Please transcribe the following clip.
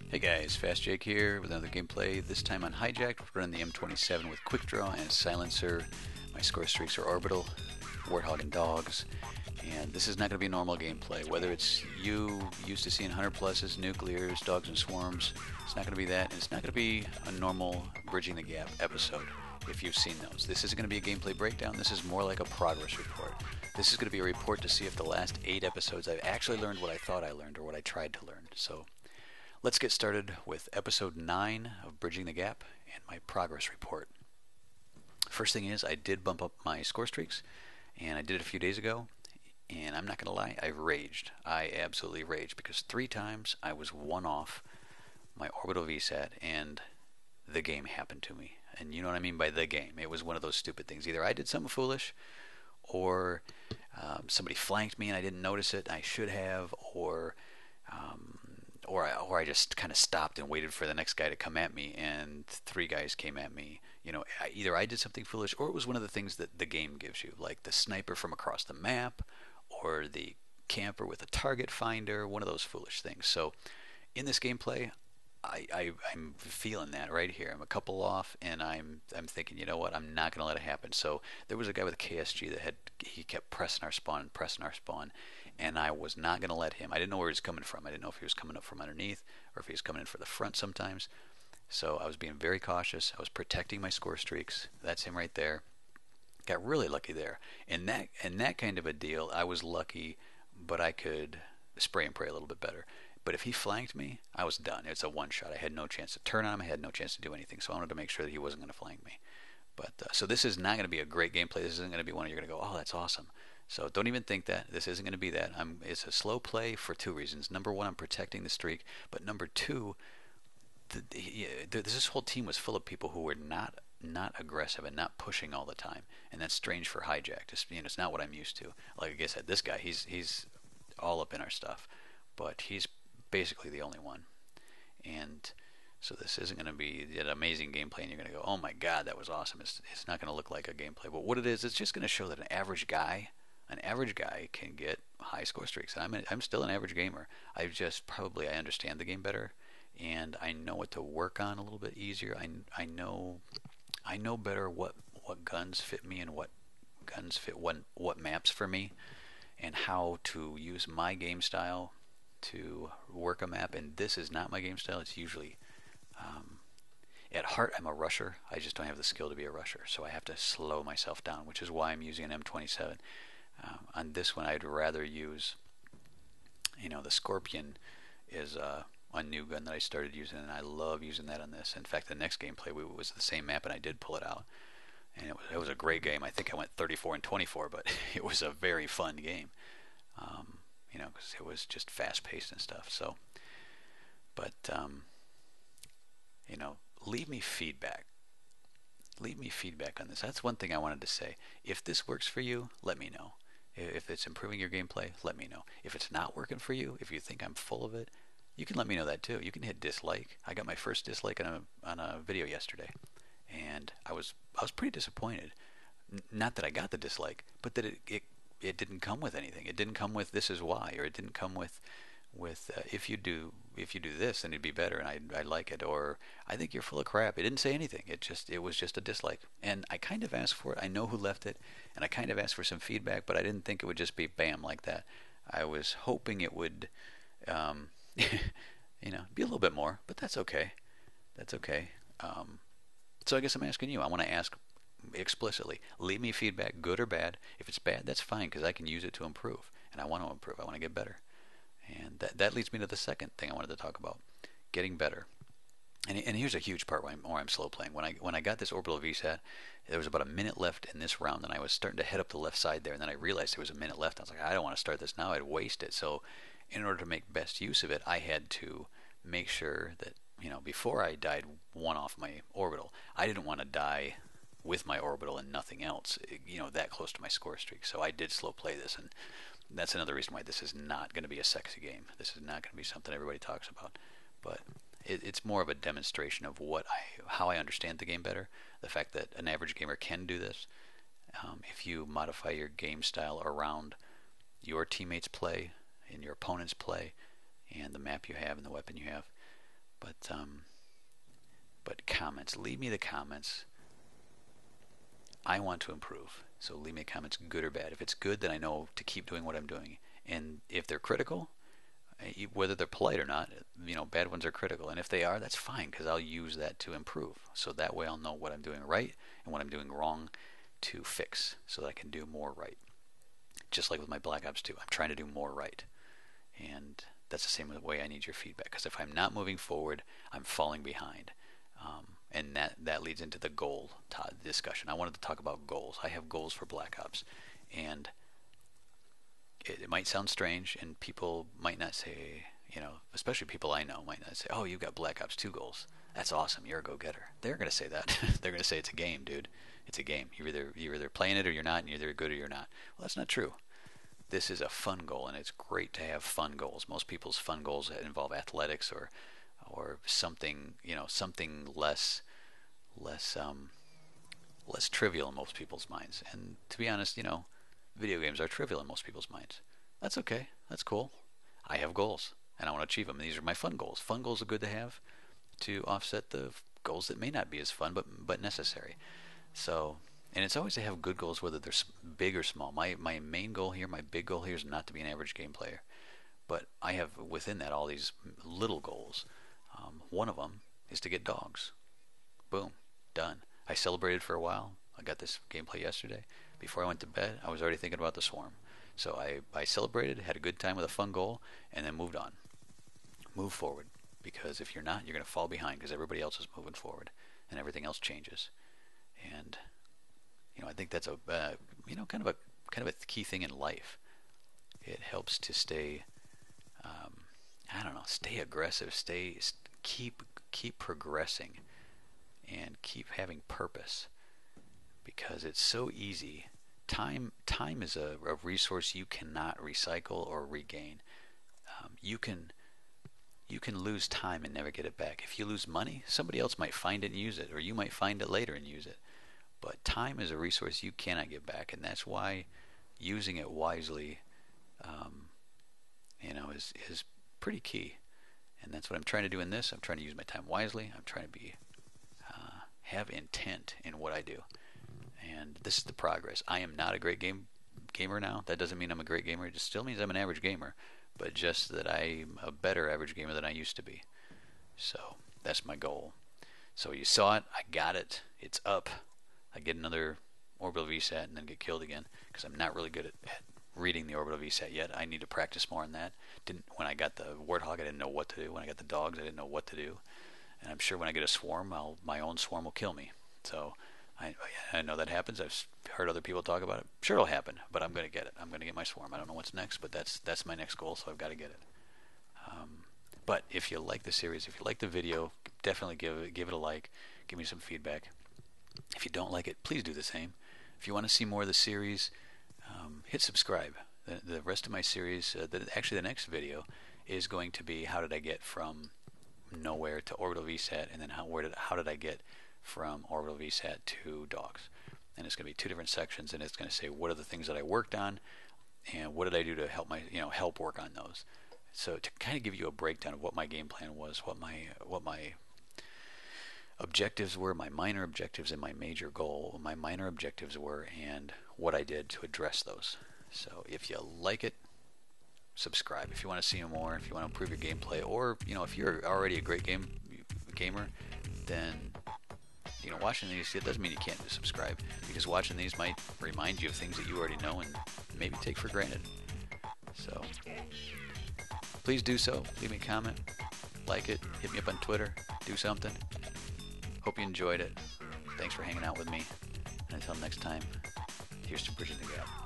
Hey guys, FastJake here with another gameplay. This time on Hijacked, we're running the M27 with Quick Draw and Silencer. My score streaks are orbital, Warthog and dogs. And this is not going to be normal gameplay. Whether it's you used to seeing 100 pluses, nuclears, dogs and swarms, it's not going to be that. And it's not going to be a normal Bridging the Gap episode if you've seen those. This isn't going to be a gameplay breakdown. This is more like a progress report. This is going to be a report to see if the last 8 episodes I've actually learned what I thought I learned or what I tried to learn. So let's get started with episode 9 of Bridging the Gap and my progress report. First thing is, I did bump up my score streaks, and I did it a few days ago, and I'm not going to lie, I raged. I absolutely raged, because 3 times I was 1 off my orbital Vsat, and the game happened to me. And you know what I mean by the game. It was one of those stupid things. Either I did something foolish, or somebody flanked me and I didn't notice it, I should have, or I just kind of stopped and waited for the next guy to come at me, and 3 guys came at me. You know, either I did something foolish, or it was one of the things that the game gives you, like the sniper from across the map, or the camper with a target finder, one of those foolish things. So in this gameplay, I'm feeling that right here. I'm a couple off, and I'm thinking, you know what? I'm not going to let it happen. So there was a guy with a KSG that he kept pressing our spawn and pressing our spawn, and I was not going to let him. I didn't know where he was coming from. I didn't know if he was coming up from underneath or if he was coming in for the front sometimes. So I was being very cautious. I was protecting my score streaks. That's him right there. Got really lucky there. In that kind of a deal, I was lucky, but I could spray and pray a little bit better. But if he flanked me, I was done. It's a one shot. I had no chance to turn on him. I had no chance to do anything. So I wanted to make sure that he wasn't going to flank me. But so this is not going to be a great gameplay. This isn't going to be one you're going to go, oh, that's awesome. So don't even think that. This isn't going to be that. It's a slow play for 2 reasons. Number 1, I'm protecting the streak. But number 2, this whole team was full of people who were not aggressive and not pushing all the time, and that's strange for Hijack. Just, it's not what I'm used to. Like I said, this guy, he's all up in our stuff, but he's basically the only one. And so this isn't going to be an amazing gameplay, and you're going to go, oh my god, that was awesome. It's not going to look like a gameplay. But what it is, it's just going to show that an average guy can get high score streaks. And I'm still an average gamer. I understand the game better, and I know what to work on a little bit easier. I know better what guns fit me and what guns fit what maps for me, and how to use my game style to work a map. And this is not my game style. It's usually at heart, I'm a rusher. I just don't have the skill to be a rusher, so I have to slow myself down, which is why I'm using an M27. On this one, I'd rather use, the Scorpion is a new gun that I started using, and I love using that on this. In fact, the next gameplay was the same map, and I did pull it out, and it was a great game. I think I went 34 and 24, but it was a very fun game, because it was just fast paced and stuff. So, but leave me feedback. Leave me feedback on this. That's one thing I wanted to say. If this works for you, let me know. If it's improving your gameplay, let me know. If it's not working for you, if you think I'm full of it, you can let me know that too. You can hit dislike. I got my first dislike on a video yesterday, and I was pretty disappointed. Not that I got the dislike, but that it didn't come with anything. It didn't come with this is why, or it didn't come with if you do this, then it'd be better, and I like it, or I think you're full of crap. It didn't say anything. It was just a dislike, and I kind of asked for it. I know who left it, and I kind of asked for some feedback, but I didn't think it would just be bam like that. I was hoping it would, be a little bit more, but that's okay. That's okay. So I guess I'm asking you. I want to ask explicitly. Leave me feedback, good or bad. If it's bad, that's fine, because I can use it to improve, and I want to improve. I want to get better. And that leads me to the second thing I wanted to talk about, getting better. And here's a huge part where I'm slow playing. When I got this orbital VSAT, there was about a minute left in this round, and I was starting to head up the left side there, and then I realized there was a minute left. I was like, I don't want to start this now. I'd waste it. So in order to make best use of it, I had to make sure that, before I died 1 off my orbital, I didn't want to die with my orbital and nothing else, that close to my score streak. So I did slow play this, and that's another reason why this is not going to be a sexy game. This is not going to be something everybody talks about. But it's more of a demonstration of how I understand the game better. The fact that an average gamer can do this. If you modify your game style around your teammates' play and your opponent's play and the map you have and the weapon you have. But comments, leave me the comments. I want to improve, so leave me comments, good or bad. If it's good, then I know to keep doing what I'm doing. And if they're critical, whether they're polite or not, bad ones are critical. And if they are, that's fine, because I'll use that to improve. So that way I'll know what I'm doing right and what I'm doing wrong to fix, so that I can do more right. Just like with my Black Ops 2, I'm trying to do more right. And that's the same way I need your feedback, because if I'm not moving forward, I'm falling behind. And that leads into the goal discussion. I wanted to talk about goals. I have goals for Black Ops, and it might sound strange, and people might not say, especially people I know might not say, "Oh, you've got Black Ops 2 goals. That's awesome. You're a go-getter." They're going to say that. They're going to say it's a game, dude. It's a game. You're either playing it or you're not, and you're either good or you're not. Well, that's not true. This is a fun goal, and it's great to have fun goals. Most people's fun goals involve athletics or something, something less trivial in most people's minds. And to be honest, video games are trivial in most people's minds. That's okay. That's cool. I have goals, and I want to achieve them. These are my fun goals. Fun goals are good to have to offset the goals that may not be as fun, but necessary. So, and it's always to have good goals, whether they're big or small. My main goal here, my big goal here, is not to be an average game player. But I have within that all these little goals. One of them is to get dogs. Boom, done. I celebrated for a while. I got this gameplay yesterday. Before I went to bed, I was already thinking about the swarm. So I celebrated, had a good time with a fun goal, and then moved on. Move forward. Because if you're not, you're going to fall behind, because everybody else is moving forward, and everything else changes. And I think that's a kind of a key thing in life. It helps to stay, stay aggressive, keep progressing, and keep having purpose, because it's so easy. Time is a resource you cannot recycle or regain. You can lose time and never get it back. If you lose money, somebody else might find it and use it, or you might find it later and use it. But time is a resource you cannot get back, and that's why using it wisely, is pretty key. And that's what I'm trying to do in this. I'm trying to use my time wisely. I'm trying to have intent in what I do. And this is the progress. I am not a great gamer now. That doesn't mean I'm a great gamer. It just still means I'm an average gamer, but just that I'm a better average gamer than I used to be. So that's my goal. So you saw it. I got it. It's up. I get another orbital Vsat and then get killed again, because I'm not really good at reading the orbital Vsat yet. I need to practice more on that. When I got the Warthog, I didn't know what to do. When I got the dogs, I didn't know what to do. And I'm sure when I get a swarm, my own swarm will kill me. So I know that happens. I've heard other people talk about it. Sure, it'll happen, but I'm going to get it. I'm going to get my swarm. I don't know what's next, but that's my next goal, so I've got to get it. But if you like the series, if you like the video, definitely give it a like. Give me some feedback. If you don't like it, please do the same. If you want to see more of the series, hit subscribe. The rest of my series, actually the next video, is going to be how did I get from nowhere to orbital Vsat, and then how did I get from orbital Vsat to dogs. And it's going to be two different sections, and it's going to say what are the things that I worked on, and what did I do to help work on those. So to kind of give you a breakdown of what my game plan was, what my objectives were, my minor objectives and my major goal, my minor objectives were, and what I did to address those. So if you like it, subscribe. If you want to see more, if you want to improve your gameplay, or if you're already a great gamer, then watching these, it doesn't mean you can't subscribe, because watching these might remind you of things that you already know and maybe take for granted. So please do so. Leave me a comment, like it, hit me up on Twitter, do something. Hope you enjoyed it. Thanks for hanging out with me. And until next time, here's to bridging the gap.